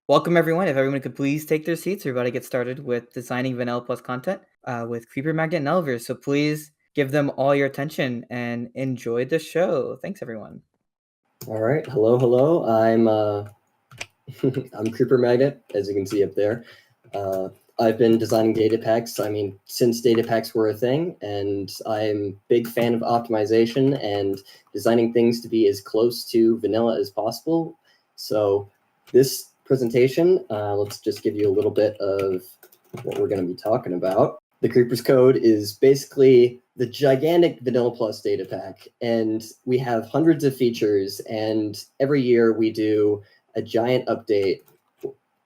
Welcome everyone. If everyone could please take their seats, we're about to get started with designing Vanilla Plus content with CreeperMagnet and Ellivers. So please give them all your attention and enjoy the show. Thanks everyone. All right, hello. I'm I'm CreeperMagnet, as you can see up there. I've been designing data packs, since data packs were a thing, and I'm a big fan of optimization and designing things to be as close to vanilla as possible. So this presentation, let's just give you a little bit of what we're going to be talking about. The Creepers Code is basically the gigantic Vanilla Plus data pack, and we have hundreds of features, and every year we do a giant update.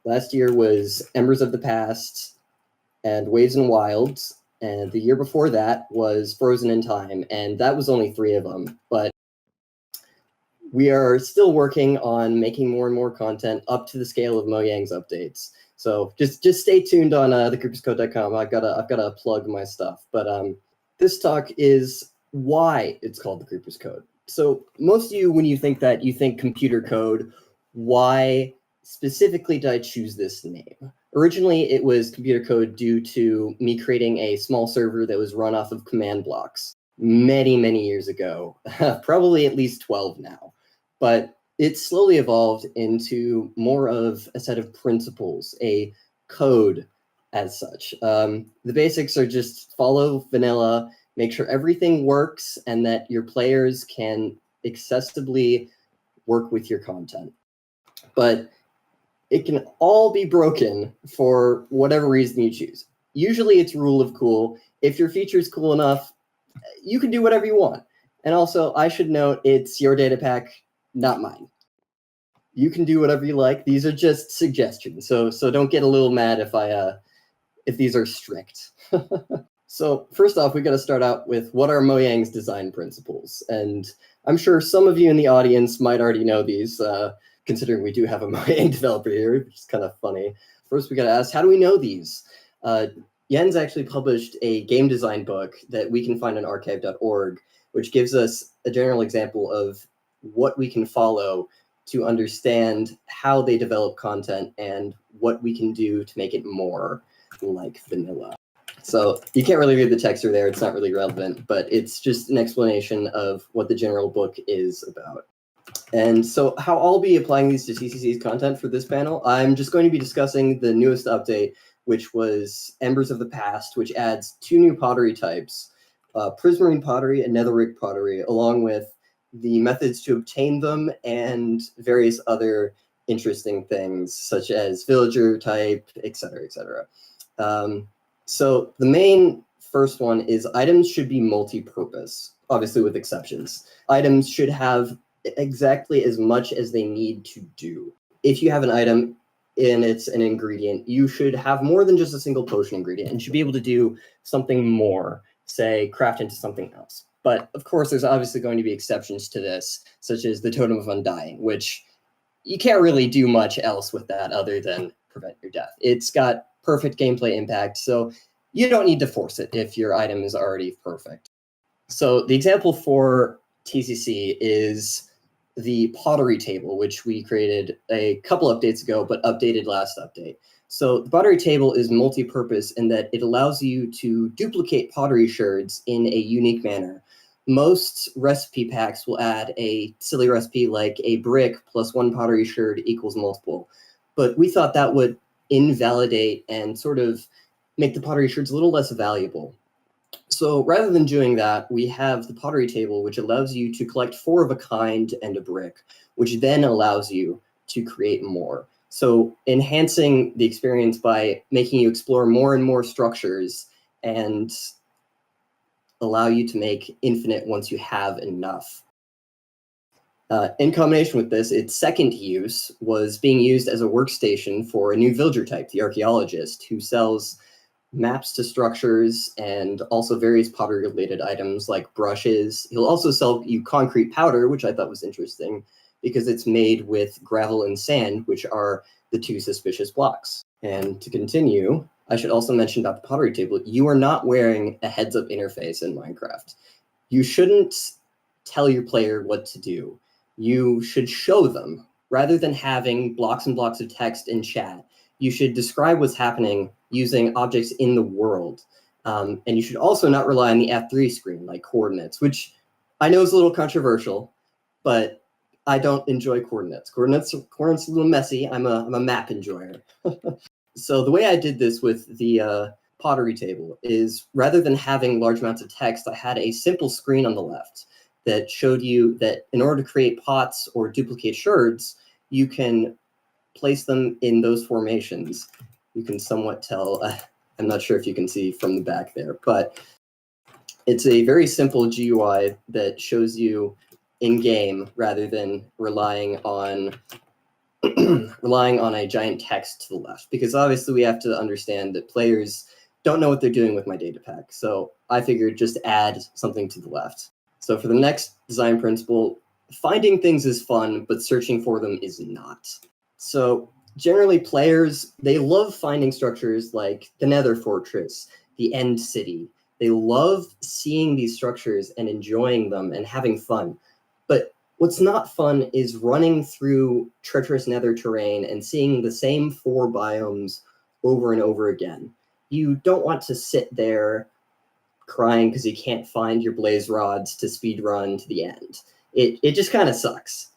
Last year was Embers of the Past and Waves and Wilds, and the year before that was Frozen in Time, and that was only 3 of them, but we are still working on making more and more content up to the scale of Mojang's updates. So just stay tuned on thecreeperscode.com. I've gotta plug my stuff. But this talk is why it's called the Creepers Code. So most of you, when you think that, you think computer code. Why specifically did I choose this name? Originally, it was computer code due to me creating a small server that was run off of command blocks many years ago, probably at least 12 now. But it slowly evolved into more of a set of principles, a code as such. The basics are just follow vanilla, make sure everything works, and that your players can accessibly work with your content. But it can all be broken for whatever reason you choose. Usually it's rule of cool. If your feature is cool enough, you can do whatever you want. And also, I should note, it's your data pack, not mine. You can do whatever you like. These are just suggestions, so don't get a little mad if these are strict. So first off, we got to start out with what are Mojang's design principles, and I'm sure some of you in the audience might already know these, considering we do have a Mojang developer here, which is kind of funny. First, we got to ask, how do we know these? Jens actually published a game design book that we can find on archive.org, which gives us a general example of what we can follow to understand how they develop content and what we can do to make it more like vanilla. So you can't really read the text through there. It's not really relevant, but it's just an explanation of what the general book is about. And so how I'll be applying these to TCC's content for this panel, I'm just going to be discussing the newest update, which was Embers of the Past, which adds 2 new pottery types, prismarine pottery and netherrack pottery, along with the methods to obtain them and various other interesting things, such as villager type, etc., etc. So the main first one is items should be multi-purpose, obviously with exceptions. Items should have exactly as much as they need to do. If you have an item and it's an ingredient, you should have more than just a single potion ingredient and should be able to do something more, say craft into something else. But of course, there's obviously going to be exceptions to this, such as the Totem of Undying, which you can't really do much else with that other than prevent your death. It's got perfect gameplay impact, so you don't need to force it if your item is already perfect. So the example for TCC is the pottery table, which we created a couple updates ago, but updated last update. So the pottery table is multi-purpose in that it allows you to duplicate pottery sherds in a unique manner. Most recipe packs will add a silly recipe like a brick plus 1 pottery sherd equals multiple. But we thought that would invalidate and sort of make the pottery sherds a little less valuable. So rather than doing that, we have the pottery table, which allows you to collect 4 of a kind and a brick, which then allows you to create more. So enhancing the experience by making you explore more and more structures and allow you to make infinite once you have enough. In combination with this, its second use was being used as a workstation for a new villager type, the archaeologist, who sells maps to structures and also various pottery-related items like brushes. He'll also sell you concrete powder, which I thought was interesting because it's made with gravel and sand, which are the 2 suspicious blocks. And to continue, I should also mention about the pottery table, you are not wearing a heads-up interface in Minecraft. You shouldn't tell your player what to do. You should show them rather than having blocks and blocks of text in chat, you should describe what's happening using objects in the world. And you should also not rely on the F3 screen, like coordinates, which I know is a little controversial, but I don't enjoy coordinates. Coordinates are a little messy. I'm a map enjoyer. So the way I did this with the pottery table is, rather than having large amounts of text, I had a simple screen on the left that showed you that in order to create pots or duplicate sherds, you can place them in those formations. You can somewhat tell, I'm not sure if you can see from the back there, but it's a very simple GUI that shows you in-game rather than relying on a giant text to the left, because obviously we have to understand that players don't know what they're doing with my data pack. So I figured just add something to the left. So for the next design principle, finding things is fun, but searching for them is not. So generally players, they love finding structures like the Nether Fortress, the End City. They love seeing these structures and enjoying them and having fun. But what's not fun is running through treacherous nether terrain and seeing the same 4 biomes over and over again. You don't want to sit there crying because you can't find your blaze rods to speed run to the end. It just kind of sucks.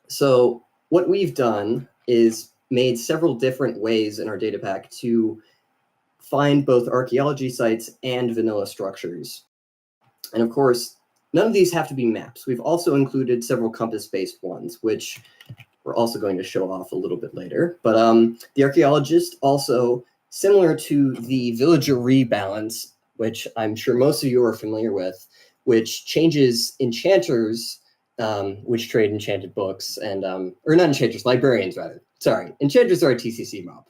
So what we've done is made several different ways in our data pack to find both archaeology sites and vanilla structures. And of course, none of these have to be maps. We've also included several compass-based ones, which we're also going to show off a little bit later. But the archaeologist also, similar to the villager rebalance, which I'm sure most of you are familiar with, which changes enchanters, which trade enchanted books, and or not enchanters, librarians rather. Sorry, enchanters are a TCC mob.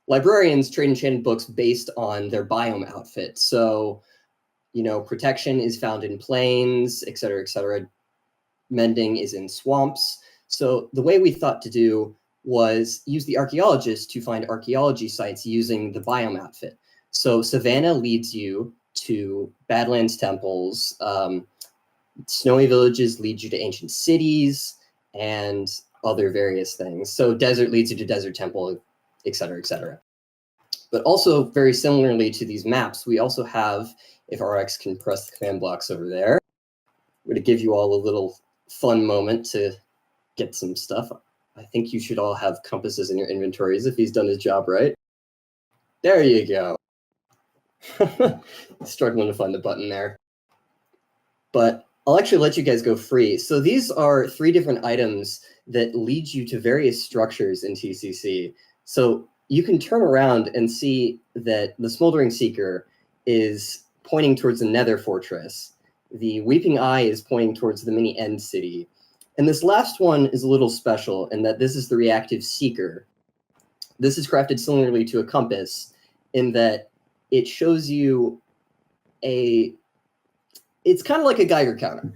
Librarians trade enchanted books based on their biome outfit. So, you know, protection is found in plains, et cetera, et cetera. Mending is in swamps. So the way we thought to do was use the archaeologist to find archaeology sites using the biome outfit. So Savannah leads you to Badlands temples, snowy villages lead you to ancient cities, and other various things. So desert leads you to desert temple, et cetera, et cetera. But also very similarly to these maps, we also have, if RX can press the command blocks over there, I'm going to give you all a little fun moment to get some stuff. I think you should all have compasses in your inventories if he's done his job right. There you go. Struggling to find the button there. But I'll actually let you guys go free. So these are 3 different items that lead you to various structures in TCC. So you can turn around and see that the Smoldering Seeker is pointing towards the Nether Fortress. The Weeping Eye is pointing towards the mini End City. And this last one is a little special in that this is the Reactive Seeker. This is crafted similarly to a compass in that it shows you it's kind of like a Geiger counter.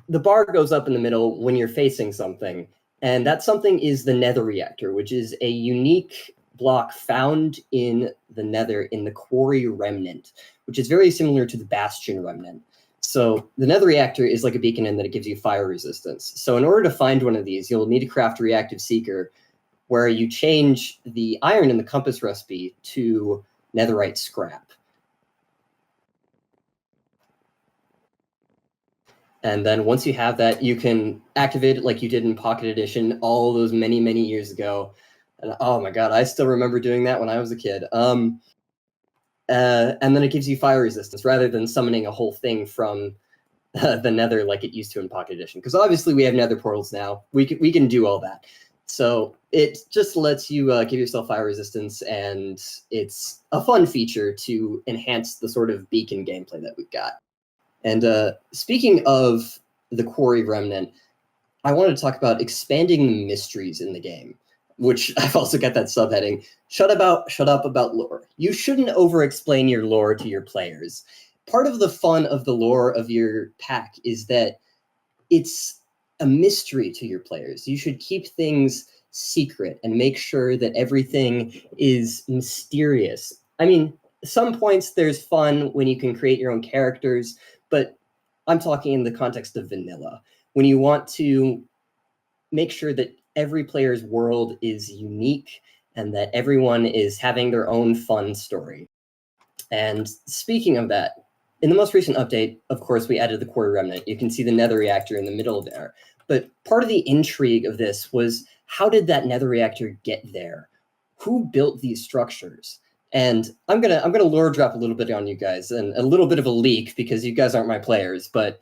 The bar goes up in the middle when you're facing something, and that something is the Nether Reactor, which is a unique block found in the Nether in the Quarry Remnant, which is very similar to the Bastion Remnant. So the Nether Reactor is like a beacon in that it gives you fire resistance. So in order to find one of these, you'll need to craft a Reactive Seeker, where you change the iron in the compass recipe to netherite scrap. And then once you have that, you can activate it like you did in Pocket Edition all those many, many years ago. And oh my God, I still remember doing that when I was a kid. And then it gives you fire resistance rather than summoning a whole thing from the Nether like it used to in Pocket Edition. Because obviously we have Nether portals now. We can do all that. So it just lets you give yourself fire resistance, and it's a fun feature to enhance the sort of beacon gameplay that we've got. And speaking of the Quarry Remnant, I wanted to talk about expanding the mysteries in the game, which I've also got that subheading. Shut up about lore. You shouldn't over-explain your lore to your players. Part of the fun of the lore of your pack is that it's a mystery to your players. You should keep things secret and make sure that everything is mysterious. I mean, some points there's fun when you can create your own characters, but I'm talking in the context of vanilla. when you want to make sure that every player's world is unique and that everyone is having their own fun story. And speaking of that, in the most recent update, of course, we added the quarter remnant. You can see the nether reactor in the middle there. But part of the intrigue of this was, how did that nether reactor get there? Who built these structures? And I'm gonna lore drop a little bit on you guys, and a little bit of a leak because you guys aren't my players. But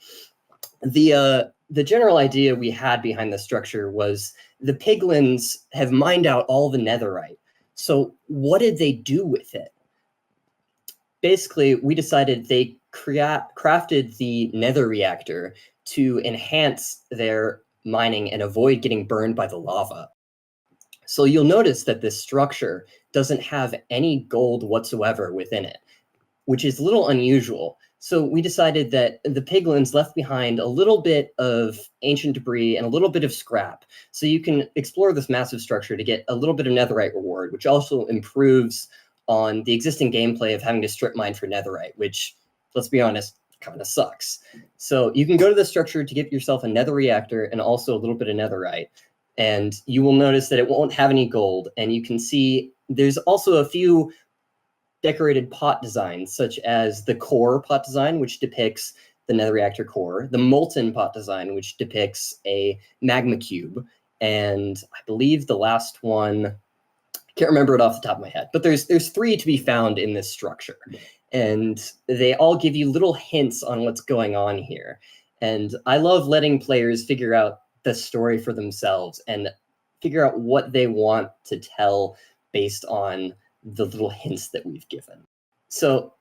the general idea we had behind the structure was the piglins have mined out all the netherite. So what did they do with it? Basically, we decided they crafted the nether reactor to enhance their mining and avoid getting burned by the lava. So you'll notice that this structure doesn't have any gold whatsoever within it, which is a little unusual. So we decided that the piglins left behind a little bit of ancient debris and a little bit of scrap. So you can explore this massive structure to get a little bit of netherite reward, which also improves on the existing gameplay of having to strip mine for netherite, which, let's be honest, kind of sucks. So you can go to the structure to get yourself a nether reactor and also a little bit of netherite. And you will notice that it won't have any gold. And you can see there's also a few decorated pot designs, such as the core pot design, which depicts the nether reactor core, the molten pot design, which depicts a magma cube, and I believe the last one, can't remember it off the top of my head, but there's 3 to be found in this structure, and they all give you little hints on what's going on here. And I love letting players figure out the story for themselves and figure out what they want to tell based on the little hints that we've given. So,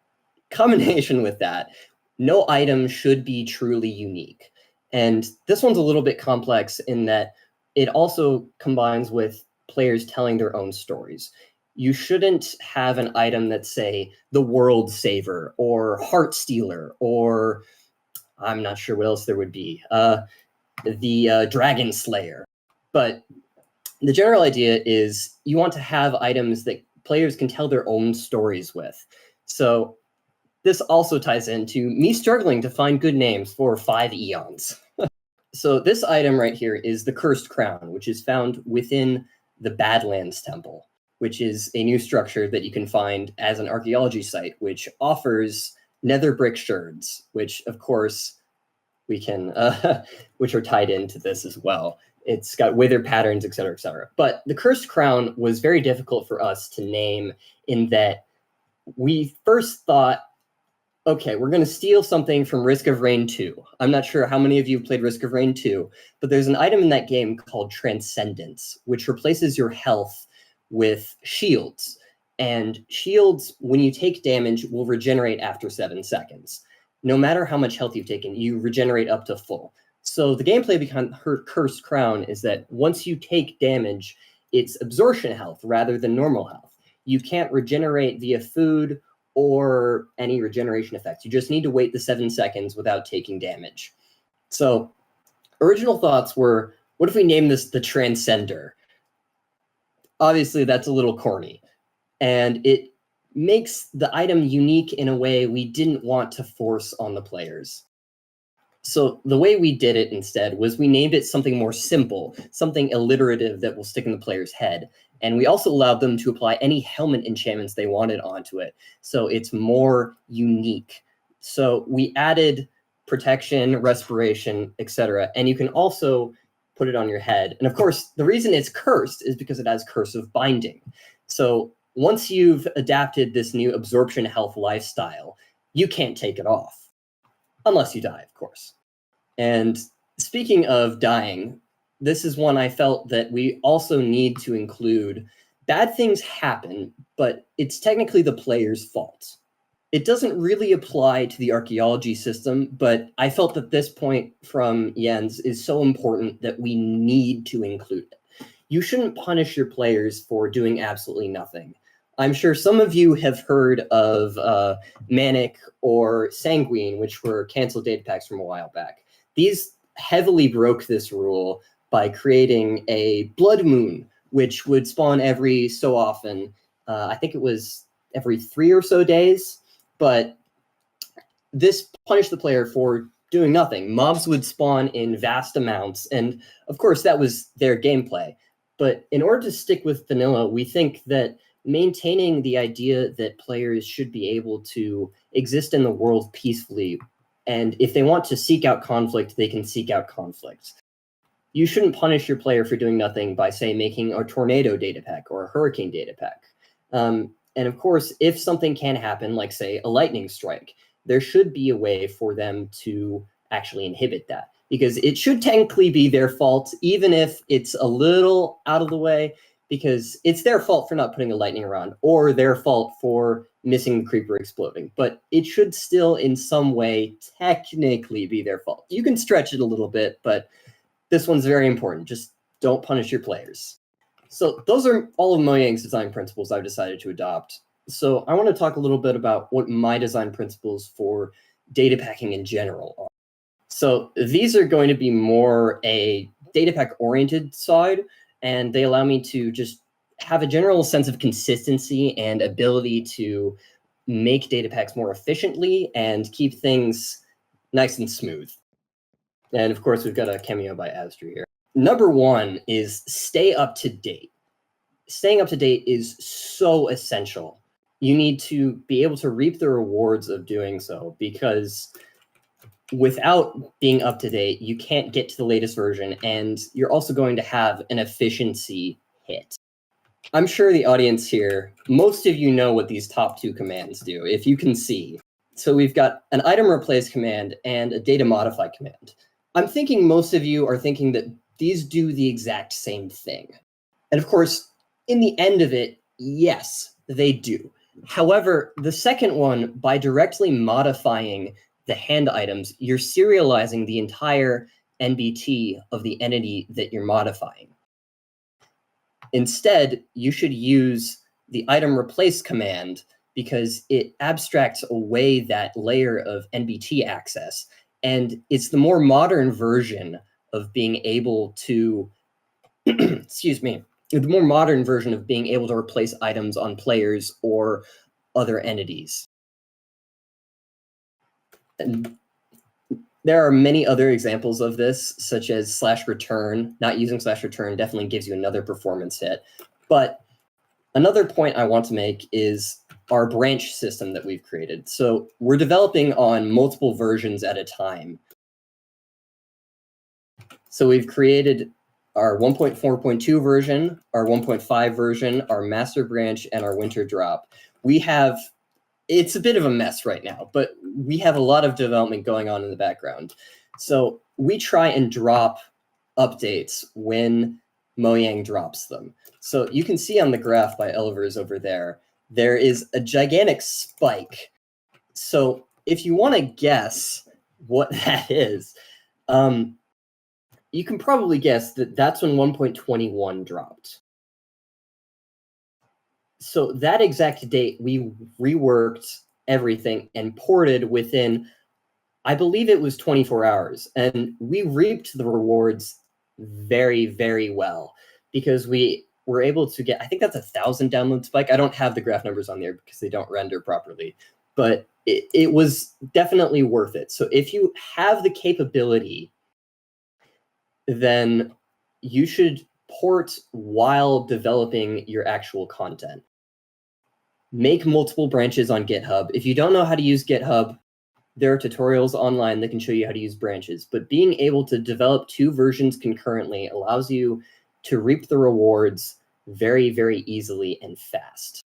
combination with that, no item should be truly unique. And this one's a little bit complex in that it also combines with players telling their own stories. You shouldn't have an item that's, say, the World Saver or Heart Stealer, or I'm not sure what else there would be, the Dragon Slayer. But the general idea is you want to have items that players can tell their own stories with. So this also ties into me struggling to find good names for 5 eons. So this item right here is the Cursed Crown, which is found within the Badlands Temple, which is a new structure that you can find as an archaeology site, which offers nether brick sherds, which of course we can, which are tied into this as well. It's got wither patterns, et cetera, et cetera. But the Cursed Crown was very difficult for us to name in that we first thought, okay, we're going to steal something from Risk of Rain 2. I'm not sure how many of you have played Risk of Rain 2, but there's an item in that game called Transcendence, which replaces your health with shields. And shields, when you take damage, will regenerate after 7 seconds. No matter how much health you've taken, you regenerate up to full. So the gameplay behind her Cursed Crown is that once you take damage, it's absorption health rather than normal health. You can't regenerate via food or any regeneration effects. You just need to wait the 7 seconds without taking damage. So original thoughts were, what if we name this the Transcender? Obviously, that's a little corny. And it makes the item unique in a way we didn't want to force on the players. So the way we did it instead was we named it something more simple, something alliterative that will stick in the player's head. And we also allowed them to apply any helmet enchantments they wanted onto it. So it's more unique. So we added protection, respiration, etc. And you can also put it on your head. And of course, the reason it's cursed is because it has cursive binding. So once you've adapted this new absorption health lifestyle, you can't take it off. Unless you die, of course. And speaking of dying, this is one I felt that we also need to include. Bad things happen, but it's technically the player's fault. It doesn't really apply to the archaeology system, but I felt that this point from Jens is so important that we need to include it. You shouldn't punish your players for doing absolutely nothing. I'm sure some of you have heard of Manic or Sanguine, which were canceled data packs from a while back. These heavily broke this rule by creating a blood moon, which would spawn every so often. I think it was every 3 or so days, but this punished the player for doing nothing. Mobs would spawn in vast amounts, and of course that was their gameplay. But in order to stick with vanilla, we think that maintaining the idea that players should be able to exist in the world peacefully, and if they want to seek out conflict, they can seek out conflict. You shouldn't punish your player for doing nothing by, say, making a tornado data pack or a hurricane data pack. And of course, if something can happen, like, say, a lightning strike, there should be a way for them to actually inhibit that, because it should technically be their fault, even if it's a little out of the way, because it's their fault for not putting a lightning around, or their fault for missing the creeper exploding. But it should still, in some way, technically be their fault. You can stretch it a little bit, but this one's very important. Just don't punish your players. So those are all of Mojang's design principles I've decided to adopt. So I want to talk a little bit about what my design principles for data packing in general are. So these are going to be more a data pack oriented side, and they allow me to just have a general sense of consistency and ability to make data packs more efficiently and keep things nice and smooth. And of course, we've got a cameo by Astro here. Number one is stay up to date. Staying up to date is so essential. You need to be able to reap the rewards of doing so, because without being up to date, you can't get to the latest version, and you're also going to have an efficiency hit. I'm sure the audience here, most of you know what these top two commands do, if you can see. So we've got an item replace command and a data modify command. I'm thinking most of you are thinking that these do the exact same thing. And of course, in the end of it, yes, they do. However, the second one, by directly modifying the hand items, you're serializing the entire NBT of the entity that you're modifying. Instead, you should use the item replace command, because it abstracts away that layer of NBT access. And it's the more modern version of being able to, excuse me, the more modern version of being able to replace items on players or other entities. And there are many other examples of this, such as /return. Not using /return definitely gives you another performance hit. But another point I want to make is our branch system that we've created. So we're developing on multiple versions at a time. So we've created our 1.4.2 version, our 1.5 version, our master branch, and our winter drop. It's a bit of a mess right now, but we have a lot of development going on in the background. So we try and drop updates when Mojang drops them. So you can see on the graph by Ellivers over there, there is a gigantic spike. So if you want to guess what that is, you can probably guess that that's when 1.21 dropped. So that exact date, we reworked everything and ported within, I believe it was 24 hours. And we reaped the rewards very, very well, because we were able to get, I think that's 1,000 download spike. I don't have the graph numbers on there because they don't render properly, but it was definitely worth it. So if you have the capability, then you should port while developing your actual content. Make multiple branches on GitHub. If you don't know how to use GitHub, there are tutorials online that can show you how to use branches. But being able to develop two versions concurrently allows you to reap the rewards very, very easily and fast.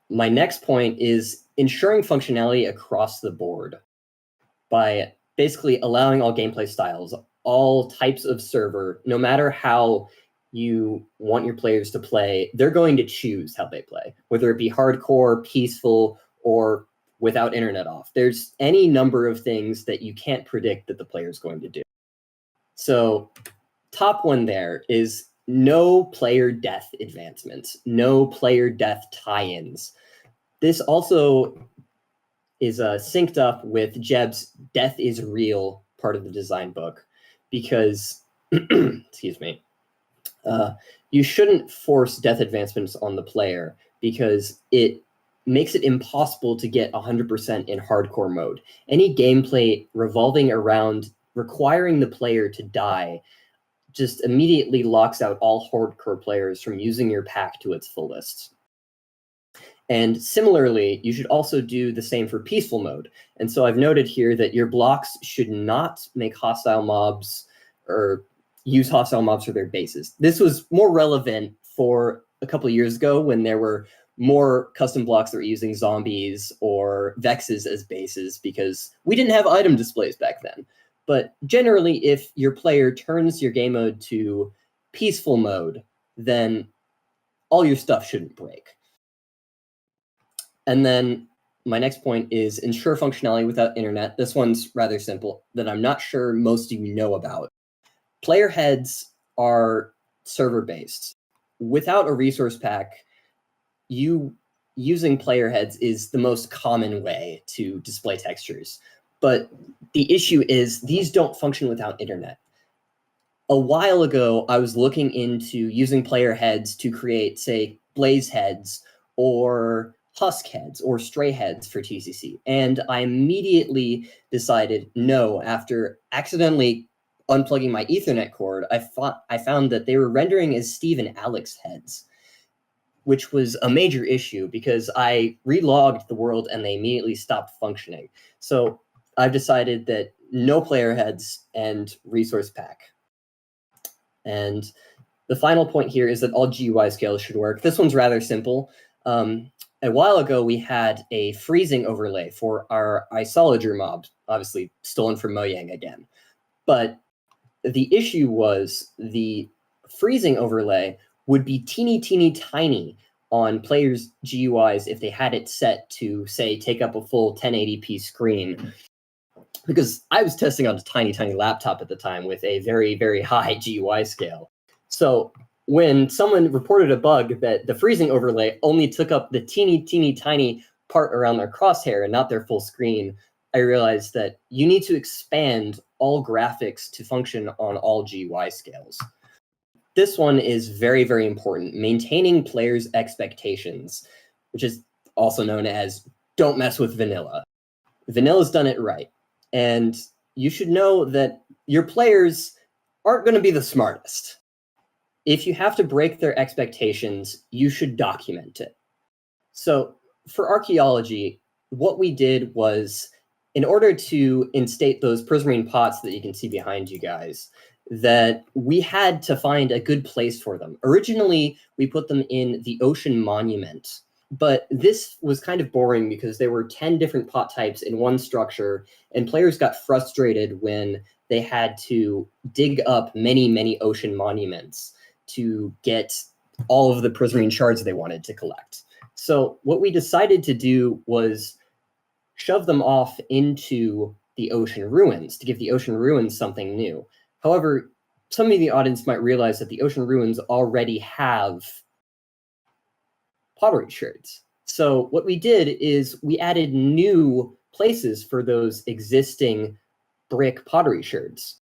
My next point is ensuring functionality across the board by basically allowing all gameplay styles, all types of server, no matter how you want your players to play, they're going to choose how they play, whether it be hardcore, peaceful, or without internet off. There's any number of things that you can't predict that the player is going to do. So top one there is no player death advancements, no player death tie-ins. This also is synced up with Jeb's Death is Real part of the design book, because, excuse me, you shouldn't force death advancements on the player, because it makes it impossible to get 100% in hardcore mode. Any gameplay revolving around requiring the player to die just immediately locks out all hardcore players from using your pack to its fullest. And similarly, you should also do the same for peaceful mode. And so I've noted here that your blocks should not make hostile mobs or use hostile mobs for their bases. This was more relevant for a couple of years ago when there were more custom blocks that were using zombies or vexes as bases, because we didn't have item displays back then. But generally, if your player turns your game mode to peaceful mode, then all your stuff shouldn't break. And then my next point is ensure functionality without internet. This one's rather simple, that I'm not sure most of you know about. Player heads are server-based. Without a resource pack, using player heads is the most common way to display textures. But the issue is these don't function without internet. A while ago, I was looking into using player heads to create, say, blaze heads or husk heads or stray heads for TCC. And I immediately decided no. After accidentally unplugging my Ethernet cord, I found that they were rendering as Steve and Alex heads, which was a major issue because I relogged the world and they immediately stopped functioning. So I've decided that no player heads and resource pack. And the final point here is that all GUI scales should work. This one's rather simple. A while ago, we had a freezing overlay for our Isolager mob, obviously stolen from Mojang again. But the issue was the freezing overlay would be teeny, teeny, tiny on players' GUIs if they had it set to, say, take up a full 1080p screen. Because I was testing on a tiny, tiny laptop at the time with a very, very high GUI scale. So when someone reported a bug that the freezing overlay only took up the teeny, teeny, tiny part around their crosshair and not their full screen, I realized that you need to expand all graphics to function on all GUI scales. This one is very, very important. Maintaining players' expectations, which is also known as don't mess with vanilla. Vanilla's done it right. And you should know that your players aren't going to be the smartest. If you have to break their expectations, you should document it. So for archaeology, what we did was, in order to instate those prismarine pots that you can see behind you guys, that we had to find a good place for them. Originally, we put them in the ocean monument, but this was kind of boring because there were 10 different pot types in one structure, and players got frustrated when they had to dig up many, many ocean monuments to get all of the prismarine shards they wanted to collect. So what we decided to do was shove them off into the ocean ruins to give the ocean ruins something new. However, some of the audience might realize that the ocean ruins already have pottery shards. So what we did is we added new places for those existing brick pottery shards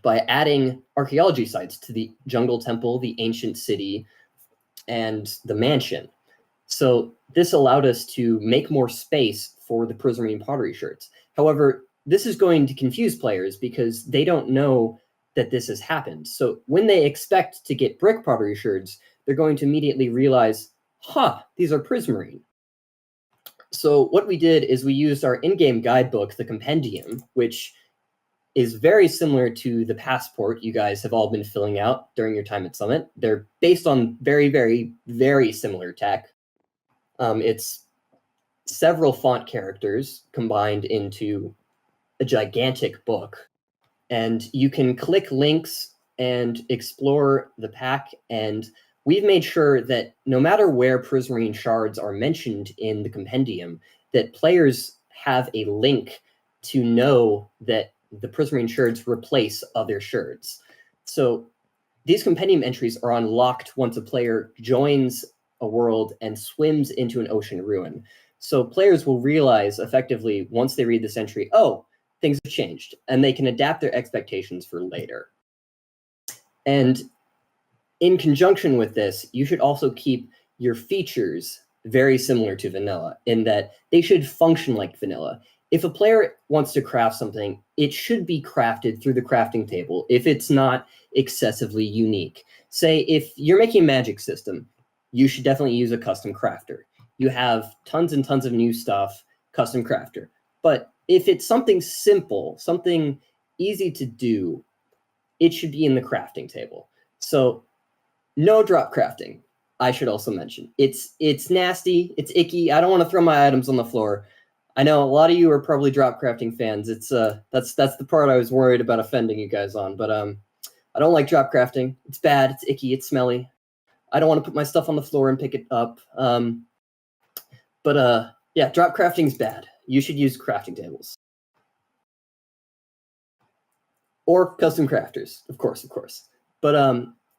by adding archaeology sites to the jungle temple, the ancient city, and the mansion. So this allowed us to make more space for the prismarine pottery shards. However, this is going to confuse players because they don't know that this has happened. So when they expect to get brick pottery shards, they're going to immediately realize, these are prismarine. So what we did is we used our in-game guidebook, the Compendium, which is very similar to the passport you guys have all been filling out during your time at Summit. They're based on very, very, very similar tech. It's several font characters combined into a gigantic book. And you can click links and explore the pack. And we've made sure that no matter where prismarine shards are mentioned in the compendium, that players have a link to know that the prismarine shards replace other shards. So these compendium entries are unlocked once a player joins a world and swims into an ocean ruin. So players will realize effectively once they read this entry, oh, things have changed, and they can adapt their expectations for later. And in conjunction with this, you should also keep your features very similar to vanilla in that they should function like vanilla. If a player wants to craft something, it should be crafted through the crafting table if it's not excessively unique. Say, if you're making a magic system, you should definitely use a custom crafter. You have tons and tons of new stuff, custom crafter. But if it's something simple, something easy to do, it should be in the crafting table. So no drop crafting, I should also mention. It's nasty, it's icky. I don't want to throw my items on the floor. I know a lot of you are probably drop crafting fans. It's that's the part I was worried about offending you guys on. But I don't like drop crafting. It's bad, it's icky, it's smelly. I don't want to put my stuff on the floor and pick it up. Yeah, drop crafting is bad. You should use crafting tables. Or custom crafters, of course. But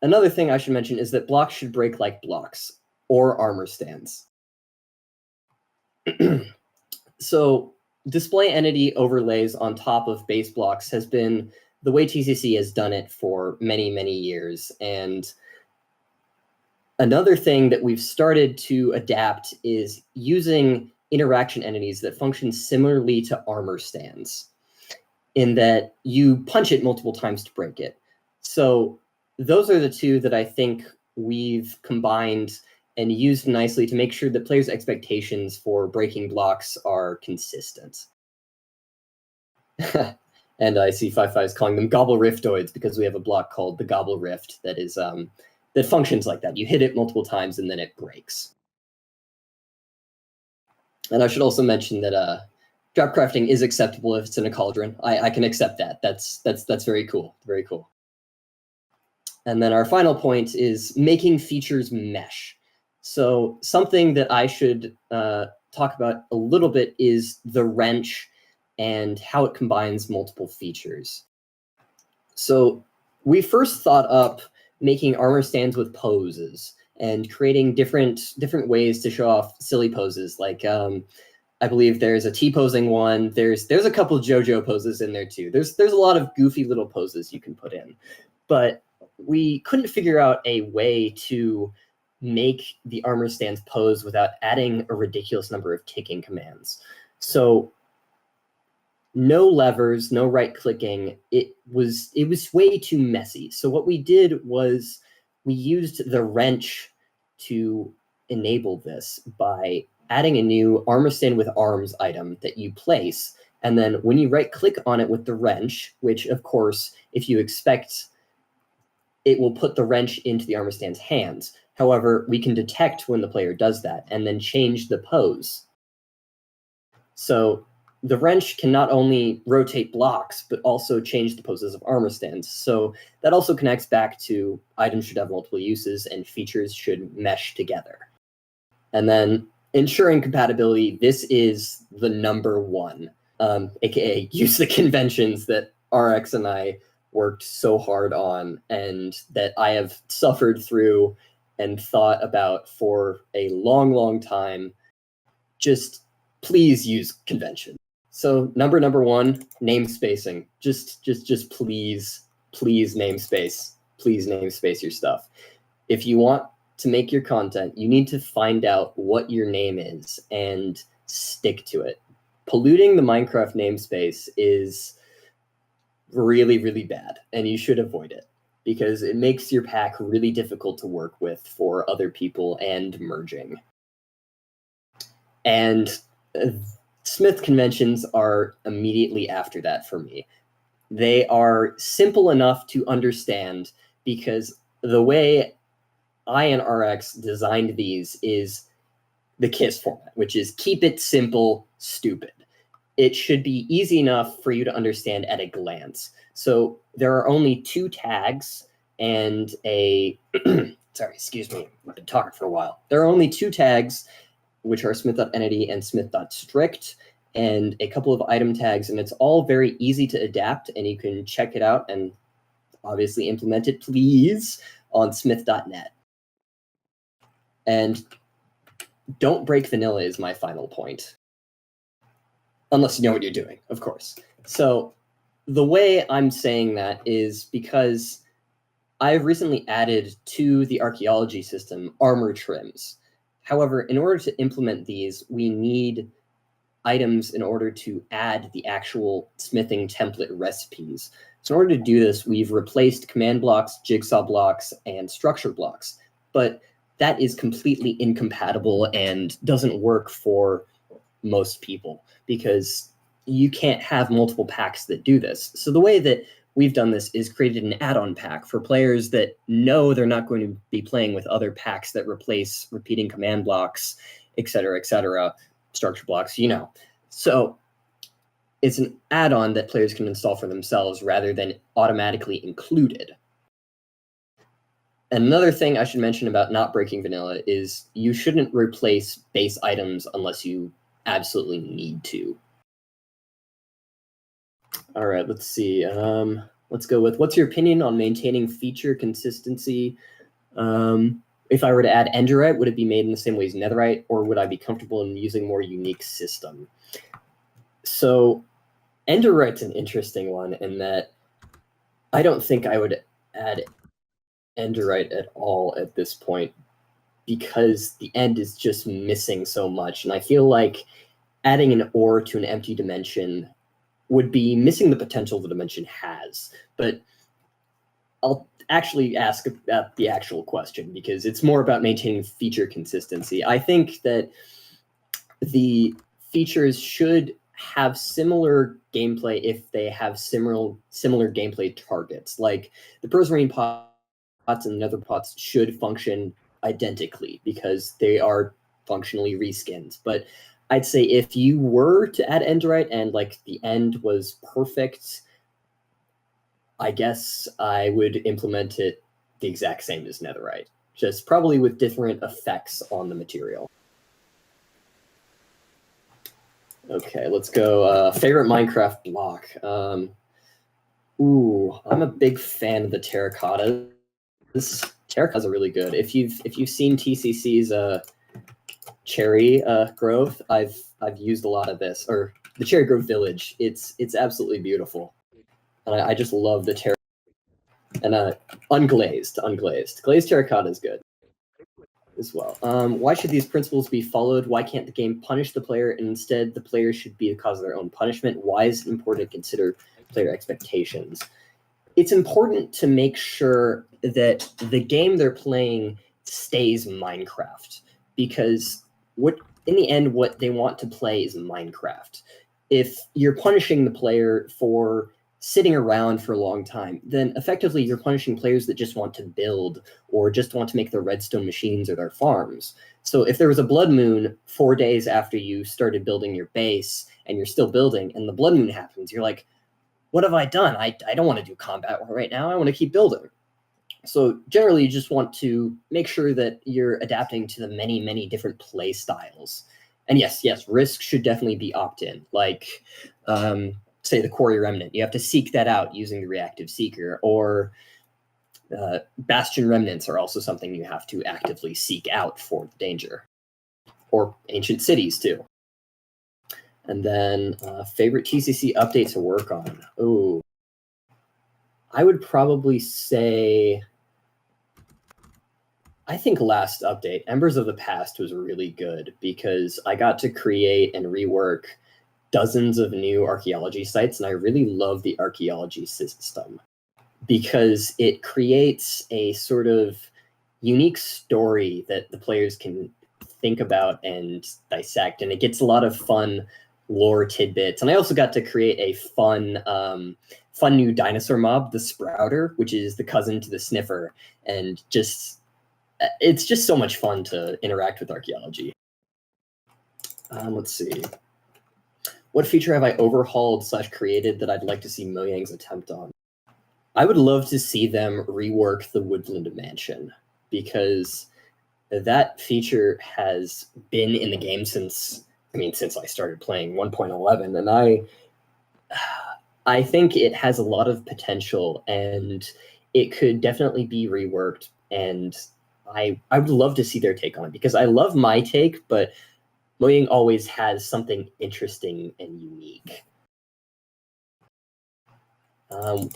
another thing I should mention is that blocks should break like blocks or armor stands. So display entity overlays on top of base blocks has been the way TCC has done it for many, many years. And another thing that we've started to adapt is using interaction entities that function similarly to armor stands, in that you punch it multiple times to break it. So those are the two that I think we've combined and used nicely to make sure that players' expectations for breaking blocks are consistent. And I see 5 is calling them gobble riftoids because we have a block called the gobble rift that is that functions like that. You hit it multiple times and then it breaks. And I should also mention that drop crafting is acceptable if it's in a cauldron. I can accept that. That's very cool. Very cool. And then our final point is making features mesh. So something that I should talk about a little bit is the wrench and how it combines multiple features. So we first thought up making armor stands with poses and creating different ways to show off silly poses. Like I believe there's a T-posing one. There's a couple JoJo poses in there too. There's a lot of goofy little poses you can put in. But we couldn't figure out a way to make the armor stands pose without adding a ridiculous number of ticking commands. So no levers, no right clicking. It was way too messy. So what we did was we used the wrench to enable this by adding a new armor stand with arms item that you place. And then when you right click on it with the wrench, which of course, if you expect, it will put the wrench into the armor stand's hands. However, we can detect when the player does that and then change the pose. So the wrench can not only rotate blocks, but also change the poses of armor stands. So that also connects back to items should have multiple uses and features should mesh together. And then ensuring compatibility, this is the number one, aka use the conventions that RX and I worked so hard on and that I have suffered through and thought about for a long, long time. Just please use convention. So number one, name spacing. Just please namespace. Please namespace your stuff. If you want to make your content, you need to find out what your name is and stick to it. Polluting the Minecraft namespace is really, really bad, and you should avoid it because it makes your pack really difficult to work with for other people and merging. And Smith conventions are immediately after that for me. They are simple enough to understand because the way I and RX designed these is the KISS format, which is keep it simple, stupid. It should be easy enough for you to understand at a glance. So there are only 2 tags and a, sorry, excuse me, I've been talking for a while. There are only 2 tags, which are smith.entity and smith.strict, and a couple of item tags, and it's all very easy to adapt, and you can check it out and obviously implement it, please, on smith.net. And don't break vanilla is my final point. Unless you know what you're doing, of course. So the way I'm saying that is because I've recently added to the archaeology system armor trims. However, in order to implement these, we need items in order to add the actual smithing template recipes. So in order to do this, we've replaced command blocks, jigsaw blocks, and structure blocks. But that is completely incompatible and doesn't work for most people because you can't have multiple packs that do this. So the way that we've done this is created an add-on pack for players that know they're not going to be playing with other packs that replace repeating command blocks, et cetera, structure blocks, you know. So it's an add-on that players can install for themselves rather than automatically included. Another thing I should mention about not breaking vanilla is you shouldn't replace base items unless you absolutely need to. All right, let's see. Let's go with, what's your opinion on maintaining feature consistency? If I were to add Enderite, would it be made in the same way as Netherite, or would I be comfortable in using a more unique system? So Enderite's an interesting one in that I don't think I would add Enderite at all at this point because the end is just missing so much. And I feel like adding an ore to an empty dimension would be missing the potential the dimension has. But I'll actually ask about the actual question because it's more about maintaining feature consistency. I think that the features should have similar gameplay if they have similar gameplay targets. Like the Prosmarine pots and Nether pots should function identically because they are functionally reskins. But I'd say if you were to add Enderite and like the end was perfect, I guess I would implement it the exact same as Netherite, just probably with different effects on the material. Okay, let's go. Favorite Minecraft block. Ooh, I'm a big fan of the terracottas. Terracottas are really good. If you've seen TCC's cherry grove, I've used a lot of this, or the Cherry Grove Village. It's absolutely beautiful, and I just love the terra. And unglazed. Glazed terracotta is good as well. Why should these principles be followed? Why can't the game punish the player and instead the player should be the cause of their own punishment? Why is it important to consider player expectations? It's important to make sure that the game they're playing stays Minecraft because in the end, what they want to play is Minecraft. If you're punishing the player for sitting around for a long time, then effectively you're punishing players that just want to build or just want to make their redstone machines or their farms. So if there was a blood moon 4 days after you started building your base and you're still building and the blood moon happens, you're like, what have I done? I don't want to do combat right now. I want to keep building. So generally you just want to make sure that you're adapting to the many, many different play styles. And yes, risk should definitely be opt-in. Like, say the Quarry Remnant, you have to seek that out using the Reactive Seeker, or Bastion Remnants are also something you have to actively seek out for the danger, or Ancient Cities too. And then favorite TCC update to work on. Oh, I would probably say, I think last update, Embers of the Past, was really good because I got to create and rework dozens of new archaeology sites, and I really love the archaeology system because it creates a sort of unique story that the players can think about and dissect, and it gets a lot of fun lore tidbits. And I also got to create a fun new dinosaur mob, the Sprouter, which is the cousin to the Sniffer, and it's just so much fun to interact with archaeology. Let's see. What feature have I overhauled / created that I'd like to see Mojang's attempt on? I would love to see them rework the Woodland Mansion because that feature has been in the game since I started playing 1.11, and I think it has a lot of potential and it could definitely be reworked, and I would love to see their take on it because I love my take, but Mojang always has something interesting and unique.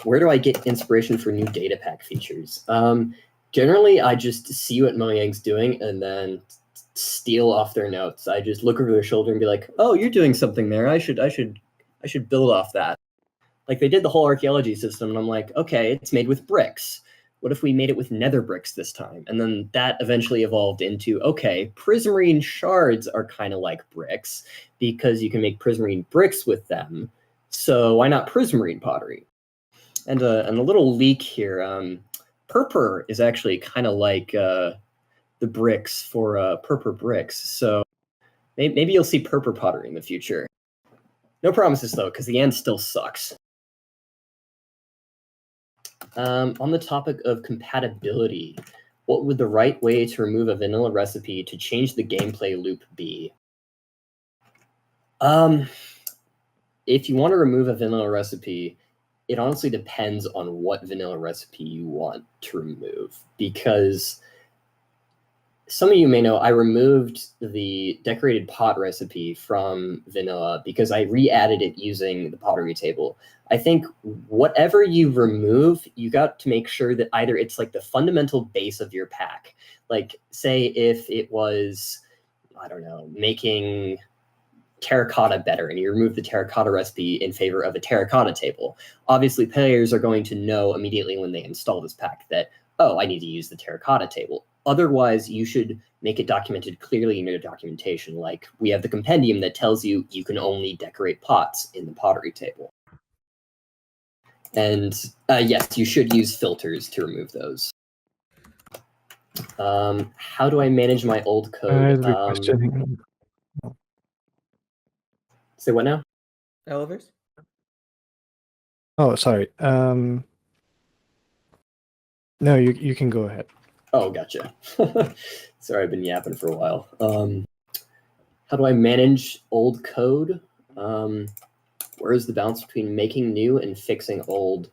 Where do I get inspiration for new data pack features? Generally, I just see what Mojang's doing and then steal off their notes. I just look over their shoulder and be like, "Oh, you're doing something there. I should build off that." Like they did the whole archaeology system, and I'm like, okay, it's made with bricks. What if we made it with nether bricks this time? And then that eventually evolved into, okay, prismarine shards are kind of like bricks because you can make prismarine bricks with them. So why not prismarine pottery? And a little leak here. Purpur is actually kind of like the bricks for purpur bricks. So maybe you'll see purpur pottery in the future. No promises though, because the end still sucks. On the topic of compatibility, what would the right way to remove a vanilla recipe to change the gameplay loop be? If you want to remove a vanilla recipe, it honestly depends on what vanilla recipe you want to remove, because some of you may know I removed the decorated pot recipe from vanilla because I re-added it using the pottery table. I think whatever you remove, you got to make sure that either it's like the fundamental base of your pack. Like say if it was, I don't know, making terracotta better and you remove the terracotta recipe in favor of a terracotta table. Obviously players are going to know immediately when they install this pack that, oh, I need to use the terracotta table. Otherwise, you should make it documented clearly in your documentation. Like we have the compendium that tells you you can only decorate pots in the pottery table. And yes, you should use filters to remove those. How do I manage my old code? I'll be questioning. Say what now? Ellivers? Oh, sorry. No, you can go ahead. Oh, gotcha. Sorry, I've been yapping for a while. How do I manage old code? Where is the balance between making new and fixing old?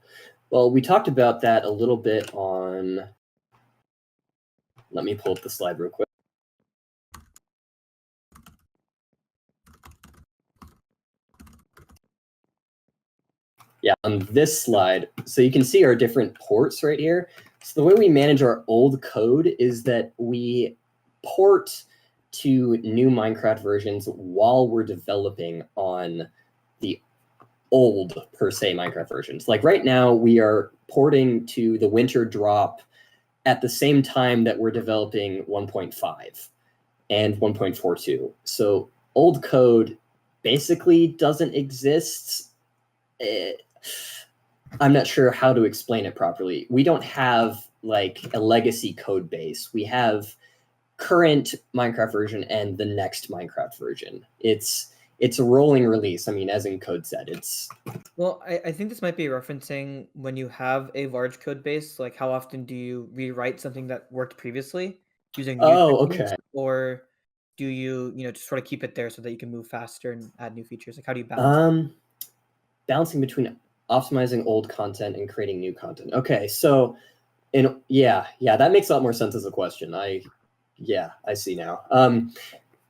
Well, we talked about that a little bit on... Let me pull up the slide real quick. Yeah, on this slide, so you can see our different ports right here. So the way we manage our old code is that we port to new Minecraft versions while we're developing on the old, per se, Minecraft versions. Like right now, we are porting to the winter drop at the same time that we're developing 1.5 and 1.42. So old code basically doesn't exist. I'm not sure how to explain it properly. We don't have like a legacy code base. We have current Minecraft version and the next Minecraft version. It's a rolling release. I mean, as in code said, it's... Well, I think this might be referencing when you have a large code base, like how often do you rewrite something that worked previously using new techniques, okay. or do you, just sort of keep it there so that you can move faster and add new features? Like how do you balance? Balancing between optimizing old content and creating new content. Okay, so yeah, that makes a lot more sense as a question. I see now.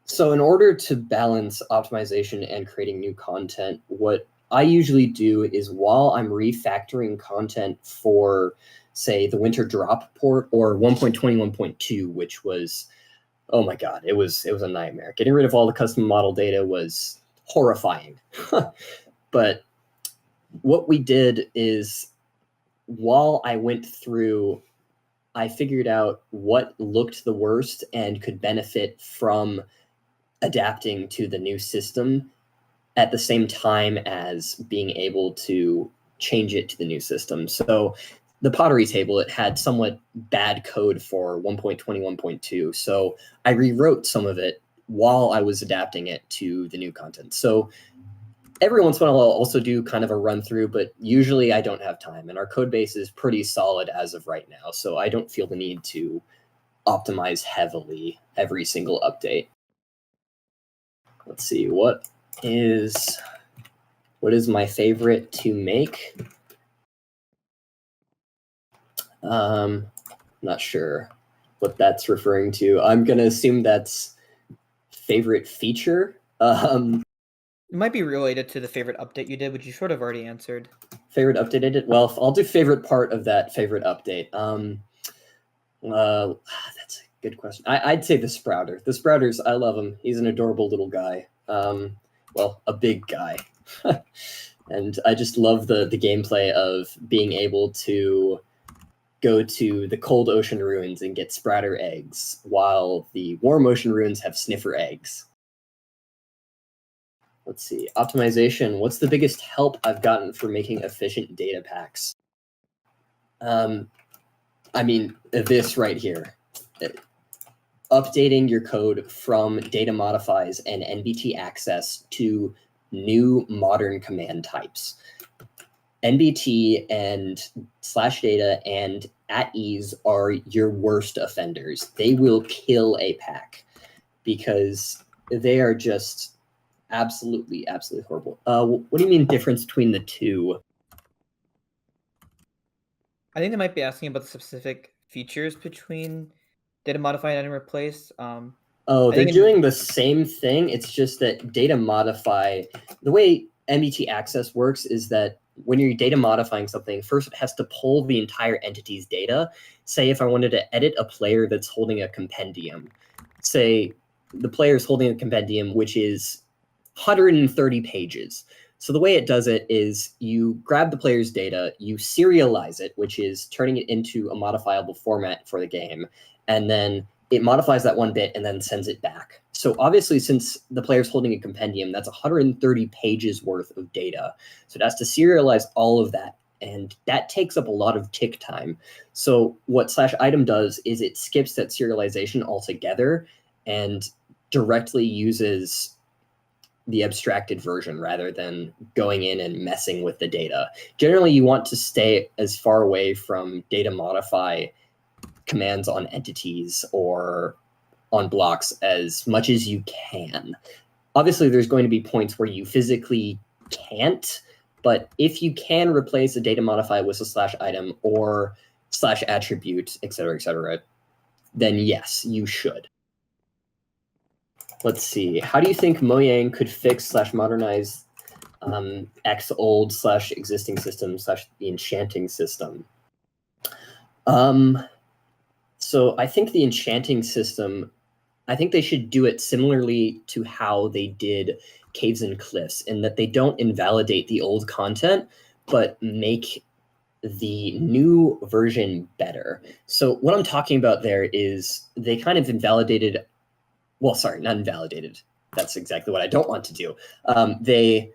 So in order to balance optimization and creating new content, what I usually do is while I'm refactoring content for, say, the winter drop port or 1.21.2, which was, oh my god, it was a nightmare. Getting rid of all the custom model data was horrifying. But what we did is while I went through, I figured out what looked the worst and could benefit from adapting to the new system at the same time as being able to change it to the new system. So the pottery table, it had somewhat bad code for 1.21.2. So I rewrote some of it while I was adapting it to the new content. So every once in a while, I'll also do kind of a run through, but usually I don't have time. And our code base is pretty solid as of right now. So I don't feel the need to optimize heavily every single update. Let's see, what is my favorite to make? Not sure what that's referring to. I'm gonna assume that's favorite feature. It might be related to the favorite update you did, which you sort of already answered. Favorite update I did? Well, I'll do favorite part of that favorite update. That's a Good question. I'd say the Sprouter. The Sprouters, I love him. He's an adorable little guy. Well, a big guy. And I just love the gameplay of being able to go to the cold ocean ruins and get Sprouter eggs, while the warm ocean ruins have sniffer eggs. Let's see. Optimization. What's the biggest help I've gotten for making efficient data packs? I mean, this right here. Updating your code from data modifies and NBT access to new modern command types. NBT and /data and at ease are your worst offenders. They will kill a pack because they are just absolutely horrible. What do you mean difference between the two? I think they might be asking about the specific features between data modify and replace. Oh, they're doing the same thing. It's just that data modify, the way NBT access works is that when you're data modifying something, first it has to pull the entire entity's data. Say if I wanted to edit a player that's holding a compendium, say the player is holding a compendium which is 130 pages. So the way it does it is you grab the player's data, you serialize it, which is turning it into a modifiable format for the game, and then it modifies that one bit and then sends it back. So obviously, since the player's holding a compendium, that's 130 pages worth of data. So it has to serialize all of that, and that takes up a lot of tick time. So what /item does is it skips that serialization altogether and directly uses the abstracted version rather than going in and messing with the data. Generally, you want to stay as far away from data modify commands on entities or on blocks as much as you can. Obviously, there's going to be points where you physically can't, but if you can replace a data modify with a /item or /attribute, etc., then yes, you should. Let's see. How do you think Mojang could fix /modernize X old /existing system /the enchanting system? So I think the enchanting system, I think they should do it similarly to how they did Caves and Cliffs, in that they don't invalidate the old content, but make the new version better. So what I'm talking about there is they kind of invalidated, well, sorry, not invalidated. That's exactly what I don't want to do. They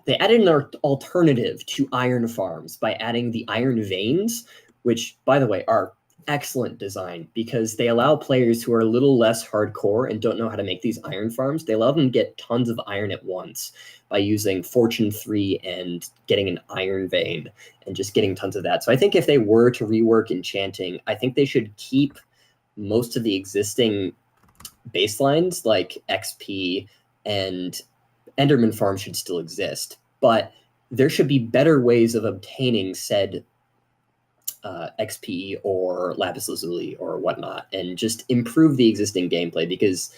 added an alternative to iron farms by adding the iron veins, which, by the way, are excellent design because they allow players who are a little less hardcore and don't know how to make these iron farms, they allow them to get tons of iron at once by using Fortune 3 and getting an iron vein and just getting tons of that. So I think if they were to rework enchanting, I think they should keep most of the existing baselines like XP and Enderman farm should still exist, but there should be better ways of obtaining said XP or lapis lazuli or whatnot, and just improve the existing gameplay, because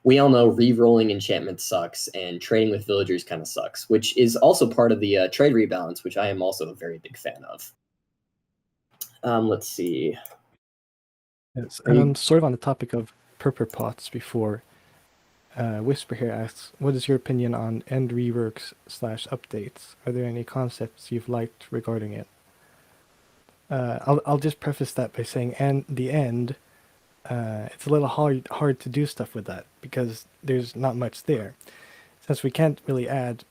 we all know re-rolling enchantments sucks and trading with villagers kind of sucks, which is also part of the trade rebalance, which I am also a very big fan of. Let's see. Yes, sort of on the topic of purple pots before, Whisper here asks, what is your opinion on end reworks /updates? Are there any concepts you've liked regarding it? I'll just preface that by saying, and the end, it's a little hard to do stuff with that because there's not much there. Since we can't really add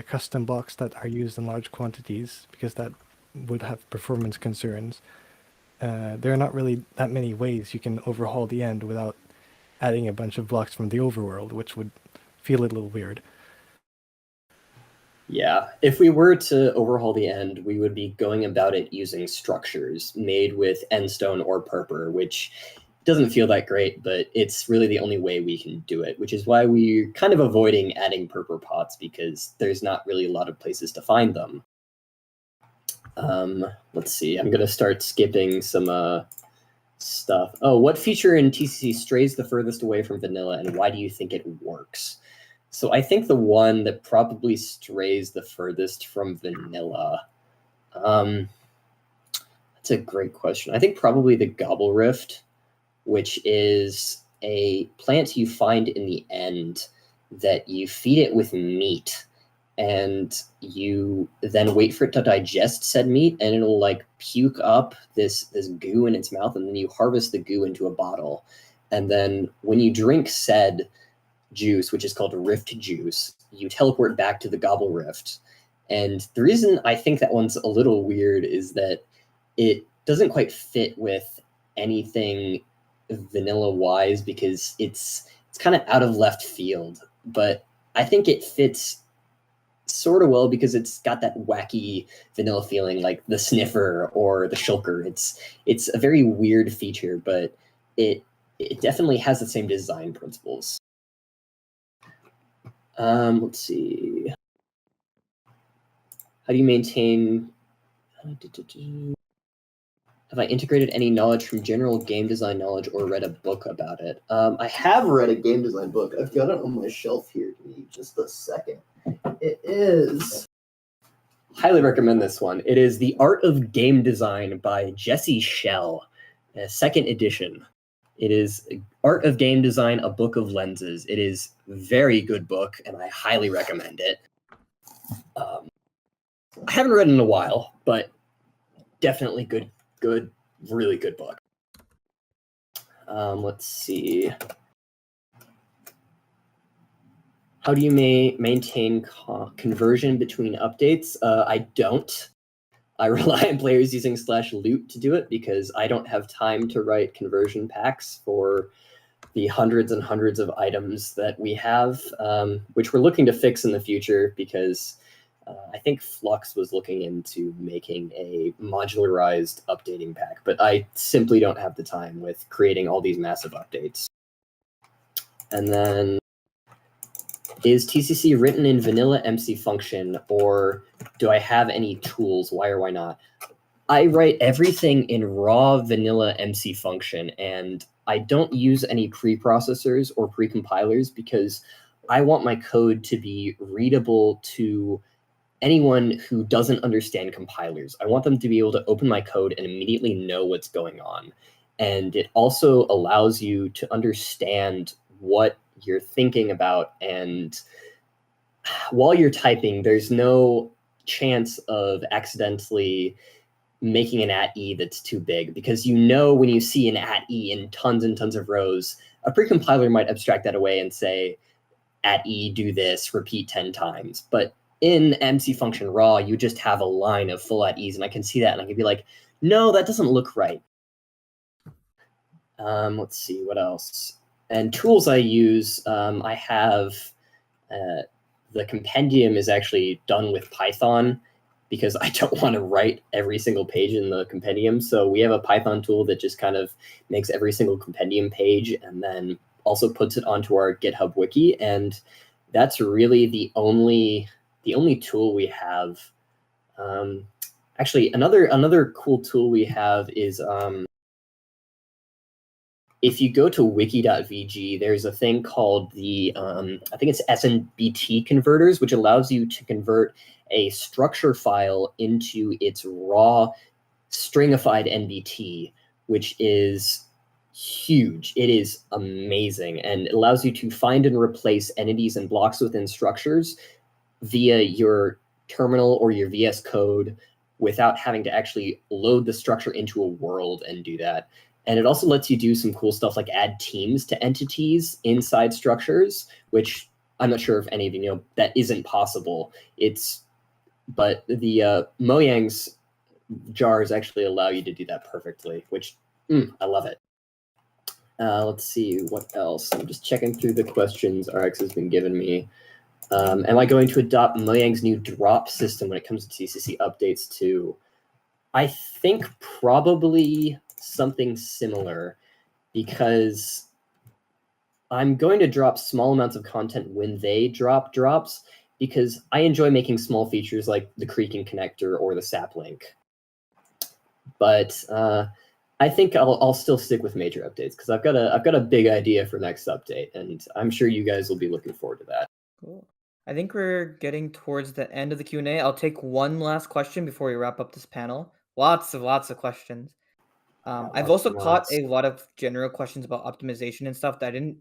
custom blocks that are used in large quantities because that would have performance concerns, there are not really that many ways you can overhaul the end without adding a bunch of blocks from the overworld, which would feel a little weird. Yeah, if we were to overhaul the end, we would be going about it using structures made with endstone or purpur, which doesn't feel that great, but it's really the only way we can do it, which is why we're kind of avoiding adding purpur pots, because there's not really a lot of places to find them. Let's see, I'm going to start skipping some stuff. Oh, what feature in TCC strays the furthest away from vanilla, and why do you think it works? So I think the one that probably strays the furthest from vanilla, that's a great question. I think probably the Gobble Rift. which is a plant you find in the end that you feed it with meat, and you then wait for it to digest said meat, and it'll like puke up this goo in its mouth, and then you harvest the goo into a bottle. And then when you drink said juice, which is called rift juice, you teleport back to the gobble rift. And the reason I think that one's a little weird is that it doesn't quite fit with anything vanilla wise, because it's kind of out of left field, but I think it fits sort of well because it's got that wacky vanilla feeling, like the sniffer or the shulker. It's a very weird feature, but it definitely has the same design principles. Let's see. How do you maintain? Have I integrated any knowledge from general game design knowledge or read a book about it? I have read a game design book. I've got it on my shelf here. Give me just a second. It is. Highly recommend this one. It is The Art of Game Design by Jesse Schell, second edition. It is Art of Game Design, a Book of Lenses. It is a very good book, and I highly recommend it. I haven't read it in a while, but definitely good, really good book. Let's see. How do you maintain conversion between updates? I don't. I rely on players using /loot to do it because I don't have time to write conversion packs for the hundreds and hundreds of items that we have, which we're looking to fix in the future because I think Flux was looking into making a modularized updating pack, but I simply don't have the time with creating all these massive updates. And then, is TCC written in vanilla MC function, or do I have any tools? Why or why not? I write everything in raw vanilla MC function, and I don't use any preprocessors or precompilers because I want my code to be readable to anyone who doesn't understand compilers. I want them to be able to open my code and immediately know what's going on. And it also allows you to understand what you're thinking about, and while you're typing, there's no chance of accidentally making an @e that's too big, because you know when you see an @e in tons and tons of rows, a precompiler might abstract that away and say, @e do this, repeat 10 times. But in MC function raw, you just have a line of full @e's, and I can see that, and I can be like, no, that doesn't look right. Let's see, what else? And tools I use, I have the compendium is actually done with Python because I don't want to write every single page in the compendium. So we have a Python tool that just kind of makes every single compendium page and then also puts it onto our GitHub wiki. And that's really the only tool we have. Actually, another cool tool we have is if you go to wiki.vg, there's a thing called the, I think it's SNBT converters, which allows you to convert a structure file into its raw stringified NBT, which is huge. It is amazing, and it allows you to find and replace entities and blocks within structures via your terminal or your VS Code without having to actually load the structure into a world and do that. And it also lets you do some cool stuff like add teams to entities inside structures, which I'm not sure if any of you know that isn't possible. But the Mojang's jars actually allow you to do that perfectly, which I love it. Let's see, what else? I'm just checking through the questions RX has been giving me. Am I going to adopt Mojang's new drop system when it comes to TCC updates too? I think probably something similar, because I'm going to drop small amounts of content when they drop drops, because I enjoy making small features like the creaking connector or the sap link. But I think I'll still stick with major updates because I've got a big idea for next update, and I'm sure you guys will be looking forward to that. Cool. I think we're getting towards the end of the Q&A. I'll take one last question before we wrap up this panel. Lots of questions. I've also caught a lot of general questions about optimization and stuff that I didn't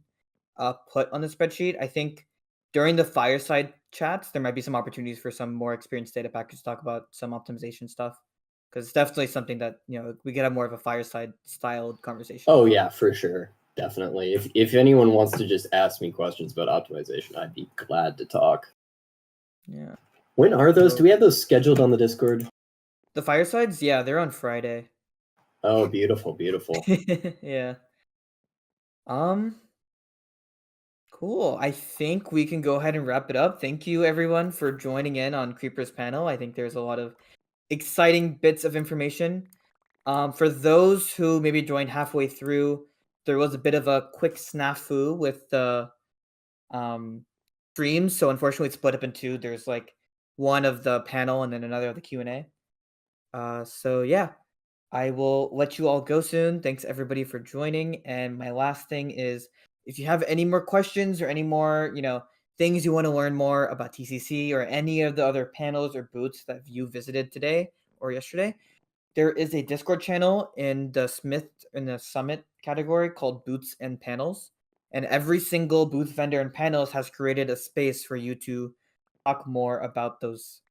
put on the spreadsheet. I think during the fireside chats, there might be some opportunities for some more experienced data packers to talk about some optimization stuff, because it's definitely something that we could have more of a fireside styled conversation. Oh yeah, for sure, definitely. If anyone wants to just ask me questions about optimization, I'd be glad to talk. Yeah. When are those? Do we have those scheduled on the Discord? The firesides, yeah, they're on Friday. Oh, beautiful, beautiful. Yeah. Cool. I think we can go ahead and wrap it up. Thank you everyone for joining in on Creeper's panel. I think there's a lot of exciting bits of information. For those who maybe joined halfway through, there was a bit of a quick snafu with the streams. So unfortunately it's split up in two. There's like one of the panel and then another of the Q&A. So yeah, I will let you all go soon. Thanks everybody for joining. And my last thing is, if you have any more questions or any more, things you want to learn more about TCC or any of the other panels or booths that you visited today or yesterday, there is a Discord channel in the Summit category called Booths and Panels. And every single booth vendor and panels has created a space for you to talk more about those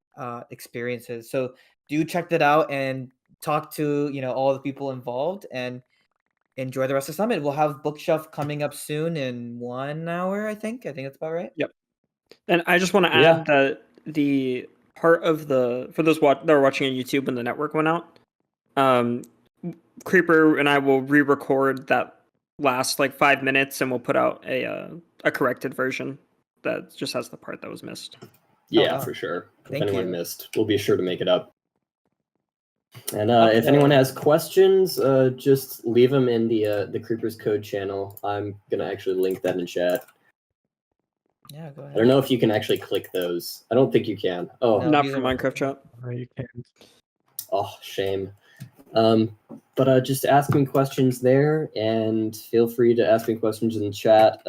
experiences. So do check that out and talk to all the people involved, and enjoy the rest of the summit. We'll have bookshelf coming up soon in 1 hour, I think that's about right. Yep. And I just want to add that the part of for those that are watching on YouTube when the network went out, Creeper and I will re-record that last like 5 minutes, and we'll put out a corrected version that just has the part that was missed. Yeah, for sure. If anyone missed, we'll be sure to make it up. And if anyone has questions, just leave them in the Creepers Code channel. I'm gonna actually link that in chat. Yeah, go ahead. I don't know if you can actually click those. I don't think you can. Oh, no, not from Minecraft chat. You can't. Oh, shame. But just ask me questions there, and feel free to ask me questions in the chat.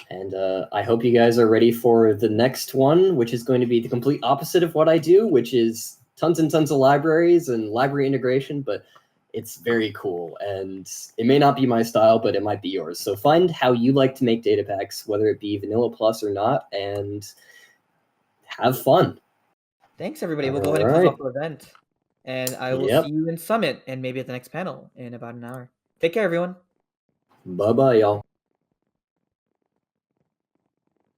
And I hope you guys are ready for the next one, which is going to be the complete opposite of what I do, which is tons and tons of libraries and library integration, but it's very cool. And it may not be my style, but it might be yours. So find how you like to make data packs, whether it be Vanilla Plus or not, and have fun. Thanks, everybody. We'll go ahead and close off the event. And I will see you in Summit and maybe at the next panel in about an hour. Take care, everyone. Bye-bye, y'all.